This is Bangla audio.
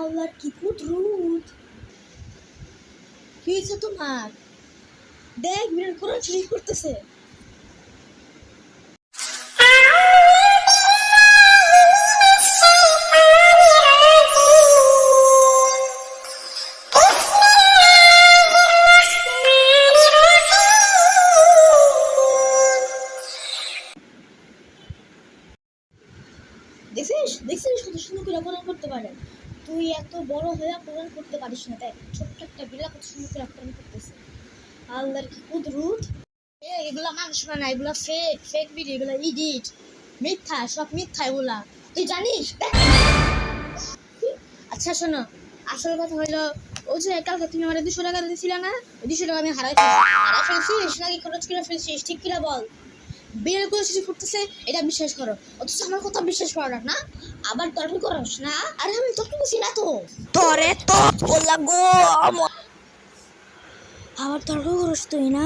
আল্লাহ কি কুদরত! কি হয়েছে তোমার? দেখ মিনার কোরআন শরীফ করতেছে। দেখছিস দেখছিস কত সুন্দর করে কোরআন করতে পারে। তুই এত বড় হয়ে কোরআন করতে পারিস না, তাই ছোট্ট একটা বিলা কত সুন্দর করে কোরআন করতেছে। আল্লাহর কি কুদরত! এগুলা মানুষ বানায়, এগুলা ফেক ফেক ভিডিও, এগুলা এডিট, মিথ্যা, সব মিথ্যা এগুলা, তুই জানিস? আচ্ছা শোনো, আসল কথা হইলো ওই যে কালকে তুমি আমার 200 টাকা দিয়েছিলে না, ওই 200 টাকা আমি হারাই ফেলছিস নাকি খরচ করে ফেলছিস? ঠিক কিনা বল। বিয়ের করে শেষ করতেছে এটা বিশ্বাস করো, অথচ আমার কথা বিশ্বাস করো না। আবার তর্ক করস না। আরে আমি তর্ক করছি না তো, তোরে তো বললাম গো আবার তর্ক করস তুই না।